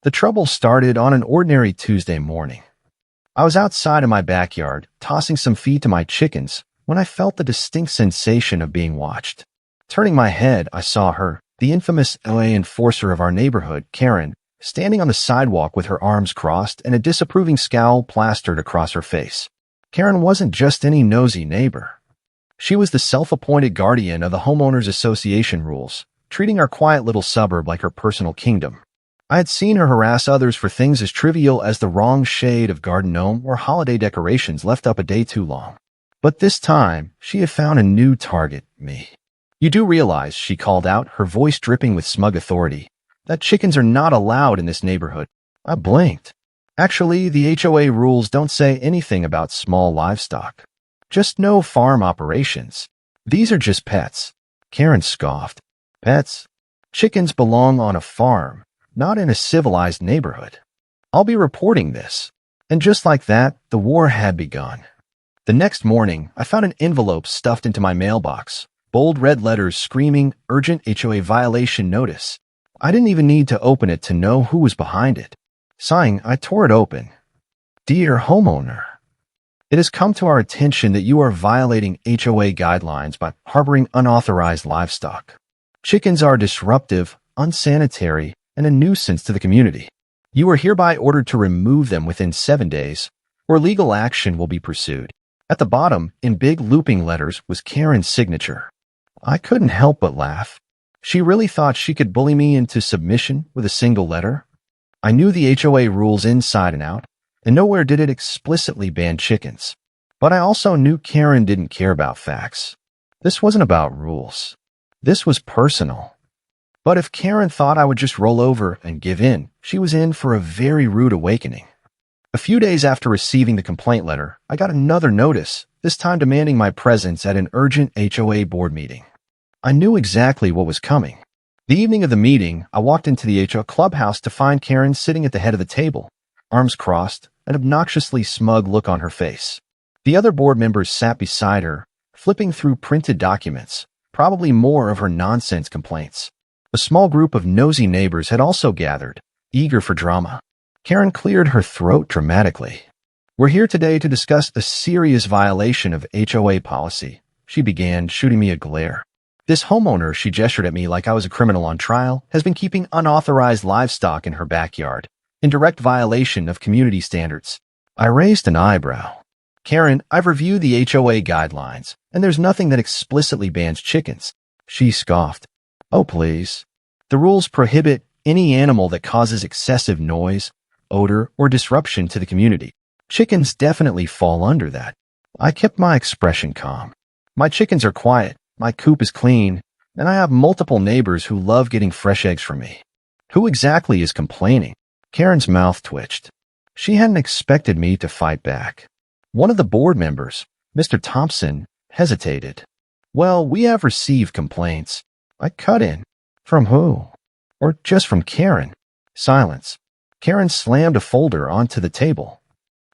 The trouble started on an ordinary Tuesday morning. I was outside in my backyard, tossing some feed to my chickens, when I felt the distinct sensation of being watched. Turning my head, I saw her, the infamous HOA enforcer of our neighborhood, Karen, standing on the sidewalk with her arms crossed and a disapproving scowl plastered across her face. Karen wasn't just any nosy neighbor. She was the self-appointed guardian of the Homeowners Association rules, treating our quiet little suburb like her personal kingdom. I had seen her harass others for things as trivial as the wrong shade of garden gnome or holiday decorations left up a day too long. But this time, she had found a new target, me. "You do realize," she called out, her voice dripping with smug authority, "that chickens are not allowed in this neighborhood." I blinked. Actually, the HOA rules don't say anything about small livestock. Just no farm operations. These are just pets. Karen scoffed. Pets? Chickens belong on a farm, not in a civilized neighborhood. I'll be reporting this. And just like that, the war had begun. The next morning, I found an envelope stuffed into my mailbox, bold red letters screaming, "Urgent HOA violation notice." I didn't even need to open it to know who was behind it. Sighing, I tore it open. "Dear homeowner, it has come to our attention that you are violating HOA guidelines by harboring unauthorized livestock. Chickens are disruptive, unsanitary, and a nuisance to the community. You are hereby ordered to remove them within 7 days, or legal action will be pursued." At the bottom, in big looping letters, was Karen's signature. I couldn't help but laugh. She really thought she could bully me into submission with a single letter? I knew the HOA rules inside and out, and nowhere did it explicitly ban chickens. But I also knew Karen didn't care about facts. This wasn't about rules. This was personal. But if Karen thought I would just roll over and give in, she was in for a very rude awakening. A few days after receiving the complaint letter, I got another notice, this time demanding my presence at an urgent HOA board meeting. I knew exactly what was coming. The evening of the meeting, I walked into the HOA clubhouse to find Karen sitting at the head of the table, arms crossed, an obnoxiously smug look on her face. The other board members sat beside her, flipping through printed documents, probably more of her nonsense complaints. A small group of nosy neighbors had also gathered, eager for drama. Karen cleared her throat dramatically. "We're here today to discuss a serious violation of HOA policy," she began, shooting me a glare. "This homeowner," she gestured at me like I was a criminal on trial, "has been keeping unauthorized livestock in her backyard, in direct violation of community standards." I raised an eyebrow. "Karen, I've reviewed the HOA guidelines, and there's nothing that explicitly bans chickens." She scoffed. "Oh, please. The rules prohibit any animal that causes excessive noise, odor, or disruption to the community. Chickens definitely fall under that." I kept my expression calm. "My chickens are quiet, my coop is clean, and I have multiple neighbors who love getting fresh eggs from me. Who exactly is complaining?" Karen's mouth twitched. She hadn't expected me to fight back. One of the board members, Mr. Thompson, hesitated. "Well, we have received complaints." I cut in. "From who? Or just from Karen?" Silence. Karen slammed a folder onto the table.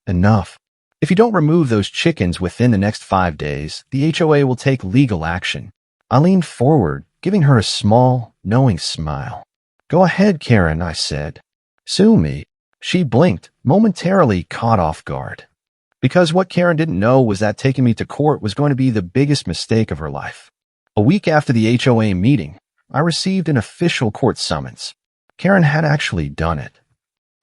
"Enough. If you don't remove those chickens within the next 5 days, the HOA will take legal action." I leaned forward, giving her a small, knowing smile. "Go ahead, Karen," I said. "Sue me." She blinked, momentarily caught off guard. Because what Karen didn't know was that taking me to court was going to be the biggest mistake of her life. A week after the HOA meeting, I received an official court summons. Karen had actually done it.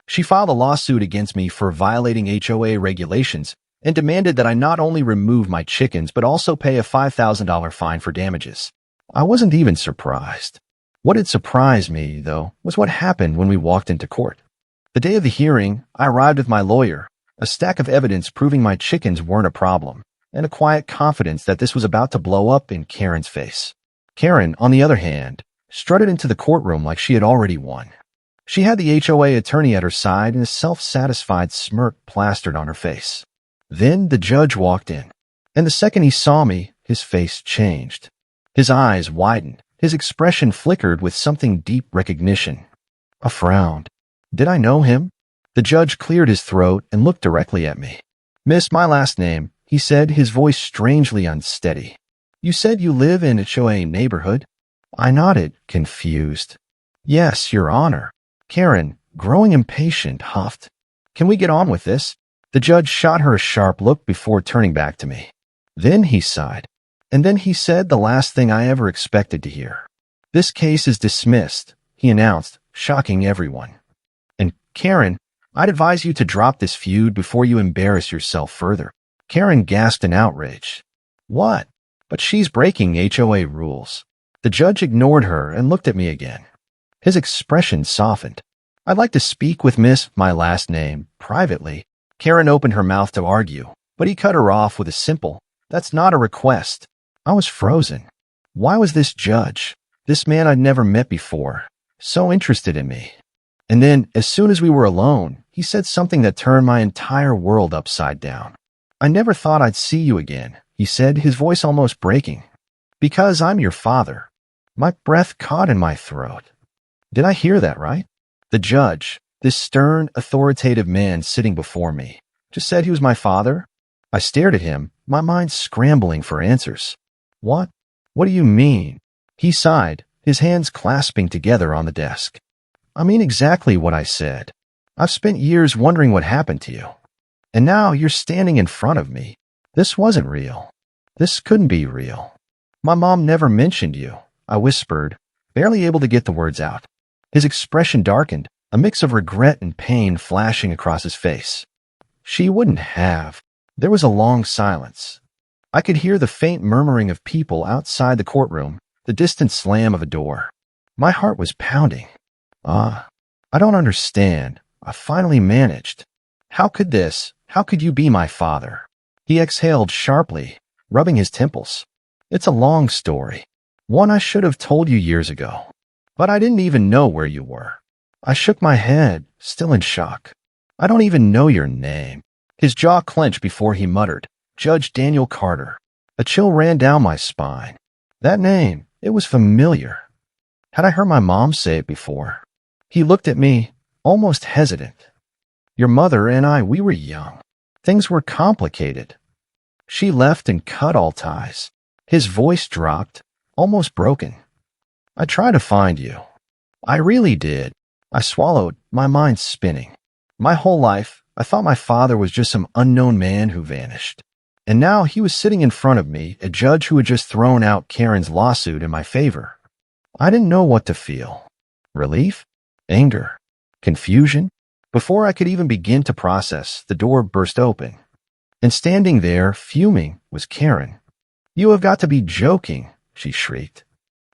She filed a lawsuit against me for violating HOA regulations and demanded that I not only remove my chickens but also pay a $5,000 fine for damages. I wasn't even surprised. What had surprised me, though, was what happened when we walked into court. The day of the hearing, I arrived with my lawyer, a stack of evidence proving my chickens weren't a problem, and a quiet confidence that this was about to blow up in Karen's face. Karen, on the other hand, strutted into the courtroom like she had already won. She had the HOA attorney at her side and a self-satisfied smirk plastered on her face. Then the judge walked in, and the second he saw me, his face changed. His eyes widened, his expression flickered with something deep recognition. A frown. Did I know him? The judge cleared his throat and looked directly at me. "Miss, my last name," he said, his voice strangely unsteady. "You said you live in a HOA neighborhood?" I nodded, confused. "Yes, Your Honor." "Karen, growing impatient, huffed. "Can we get on with this?" The judge shot her a sharp look before turning back to me. Then he sighed. And then he said the last thing I ever expected to hear. "This case is dismissed," he announced, shocking everyone. "And Karen, I'd advise you to drop this feud before you embarrass yourself further." Karen gasped in outrage. "What?" "But she's breaking HOA rules." The judge ignored her and looked at me again. His expression softened. "I'd like to speak with Miss, my last name, privately." Karen opened her mouth to argue, but he cut her off with a simple, "That's not a request." I was frozen. Why was this judge, this man I'd never met before, so interested in me? And then, as soon as we were alone, he said something that turned my entire world upside down. "I never thought I'd see you again," he said, his voice almost breaking. "Because I'm your father." My breath caught in my throat. Did I hear that right? The judge, this stern, authoritative man sitting before me, just said he was my father? I stared at him, my mind scrambling for answers. What? What do you mean? He sighed, his hands clasping together on the desk. "I mean exactly what I said. I've spent years wondering what happened to you. And now you're standing in front of me. This wasn't real. This couldn't be real. My mom never mentioned you," I whispered, barely able to get the words out. His expression darkened, a mix of regret and pain flashing across his face. "She wouldn't have." There was a long silence. I could hear the faint murmuring of people outside the courtroom, the distant slam of a door. My heart was pounding. I don't understand." I finally managed. How could you be my father?" He exhaled sharply, rubbing his temples. "It's a long story. One I should have told you years ago. But I didn't even know where you were." I shook my head, still in shock. "I don't even know your name." His jaw clenched before he muttered, "Judge Daniel Carter." A chill ran down my spine. That name, it was familiar. Had I heard my mom say it before? He looked at me, almost hesitant. "Your mother and I, we were young. Things were complicated. She left and cut all ties." His voice dropped, almost broken. "I tried to find you. I really did." I swallowed, my mind spinning. My whole life, I thought my father was just some unknown man who vanished. And now he was sitting in front of me, a judge who had just thrown out Karen's lawsuit in my favor. I didn't know what to feel. Relief? Anger? Confusion? Before I could even begin to process, the door burst open. And standing there, fuming, was Karen. "You have got to be joking," she shrieked.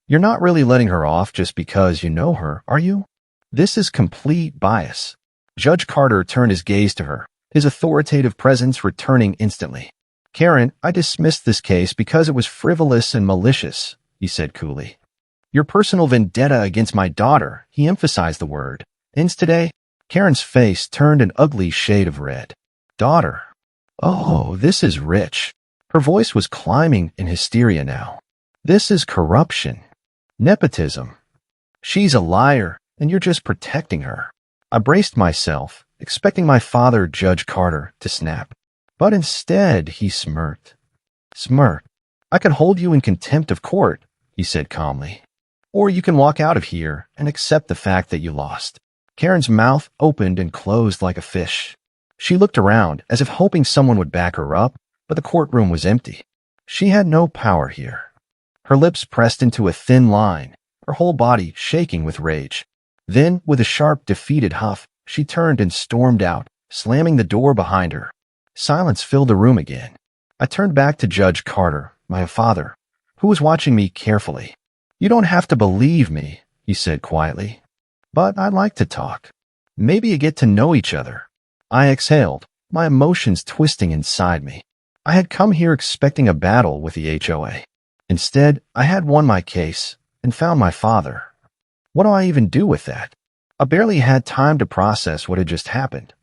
"You're not really letting her off just because you know her, are you? This is complete bias." Judge Carter turned his gaze to her, his authoritative presence returning instantly. "Karen, I dismissed this case because it was frivolous and malicious," he said coolly. "Your personal vendetta against my daughter," he emphasized the word, "ends today." Karen's face turned an ugly shade of red. "Daughter? Oh, this is rich." Her voice was climbing in hysteria now. "This is corruption. Nepotism. She's a liar, and you're just protecting her." I braced myself, expecting my father, Judge Carter, to snap. But instead, he smirked. "I could hold you in contempt of court," he said calmly. "Or you can walk out of here and accept the fact that you lost." Karen's mouth opened and closed like a fish. She looked around, as if hoping someone would back her up, but the courtroom was empty. She had no power here. Her lips pressed into a thin line, her whole body shaking with rage. Then, with a sharp, defeated huff, she turned and stormed out, slamming the door behind her. Silence filled the room again. I turned back to Judge Carter, my father, who was watching me carefully. "You don't have to believe me," he said quietly. "But I'd like to talk. Maybe you get to know each other." I exhaled, my emotions twisting inside me. I had come here expecting a battle with the HOA. Instead, I had won my case and found my father. What do I even do with that? I barely had time to process what had just happened.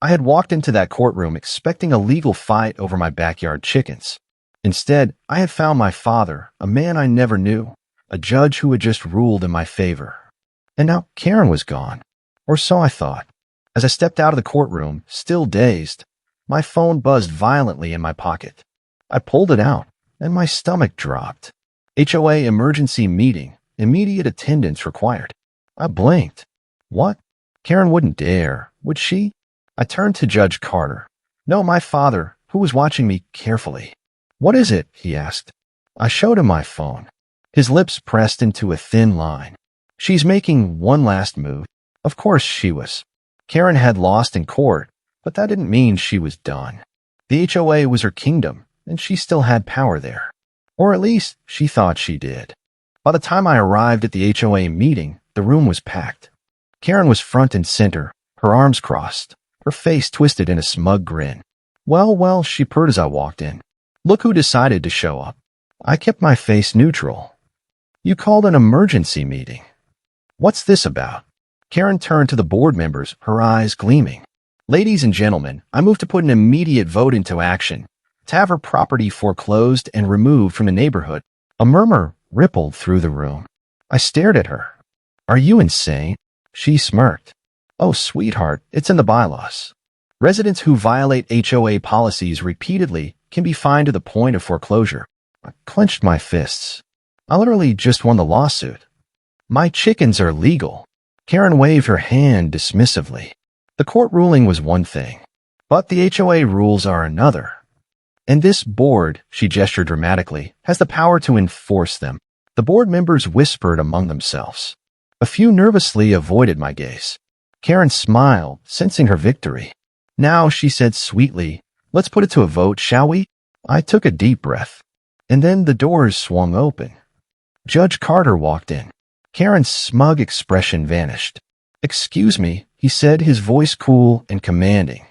I had walked into that courtroom expecting a legal fight over my backyard chickens. Instead, I had found my father, a man I never knew, a judge who had just ruled in my favor. And now Karen was gone, or so I thought. As I stepped out of the courtroom, still dazed, my phone buzzed violently in my pocket. I pulled it out, and my stomach dropped. HOA emergency meeting, immediate attendance required. I blinked. What? Karen wouldn't dare, would she? I turned to Judge Carter. No, my father, who was watching me carefully. What is it? He asked. I showed him my phone. His lips pressed into a thin line. She's making one last move. Of course she was. Karen had lost in court, but that didn't mean she was done. The HOA was her kingdom, and she still had power there. Or at least, she thought she did. By the time I arrived at the HOA meeting, the room was packed. Karen was front and center, her arms crossed, her face twisted in a smug grin. Well, she purred as I walked in. Look who decided to show up. I kept my face neutral. You called an emergency meeting. What's this about? Karen turned to the board members, her eyes gleaming. Ladies and gentlemen, I move to put an immediate vote into action to have her property foreclosed and removed from the neighborhood. A murmur rippled through the room. I stared at her. Are you insane? She smirked. Oh, sweetheart, it's in the bylaws. Residents who violate HOA policies repeatedly can be fined to the point of foreclosure. I clenched my fists. I literally just won the lawsuit. My chickens are legal. Karen waved her hand dismissively. The court ruling was one thing, but the HOA rules are another. And this board, she gestured dramatically, has the power to enforce them. The board members whispered among themselves. A few nervously avoided my gaze. Karen smiled, sensing her victory. Now, she said sweetly, let's put it to a vote, shall we? I took a deep breath. And then the doors swung open. Judge Carter walked in. Karen's smug expression vanished. Excuse me, he said, his voice cool and commanding.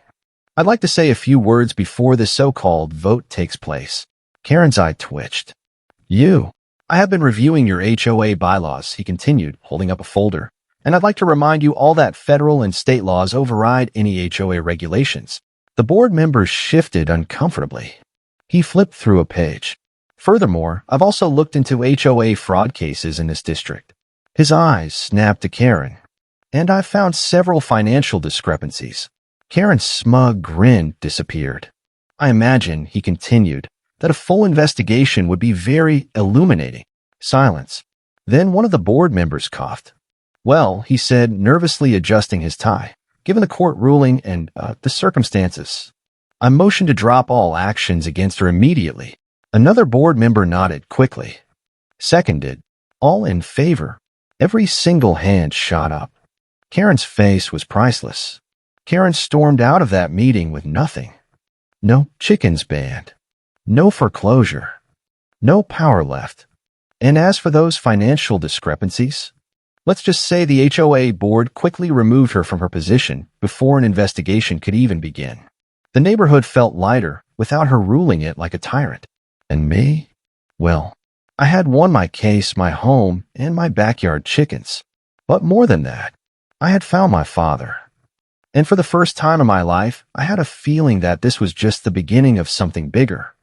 I'd like to say a few words before the so-called vote takes place. Karen's eye twitched. I have been reviewing your HOA bylaws, he continued, holding up a folder. And I'd like to remind you all that federal and state laws override any HOA regulations. The board members shifted uncomfortably. He flipped through a page. Furthermore, I've also looked into HOA fraud cases in this district. His eyes snapped to Karen. And I've found several financial discrepancies. Karen's smug grin disappeared. I imagine, he continued, that a full investigation would be very illuminating. Silence. Then one of the board members coughed. Well, he said, nervously adjusting his tie, given the court ruling and the circumstances, I motioned to drop all actions against her immediately. Another board member nodded quickly. Seconded. All in favor. Every single hand shot up. Karen's face was priceless. Karen stormed out of that meeting with nothing. No chickens banned. No foreclosure. No power left. And as for those financial discrepancies, let's just say the HOA board quickly removed her from her position before an investigation could even begin. The neighborhood felt lighter without her ruling it like a tyrant. And me? Well, I had won my case, my home, and my backyard chickens. But more than that, I had found my father. And for the first time in my life, I had a feeling that this was just the beginning of something bigger.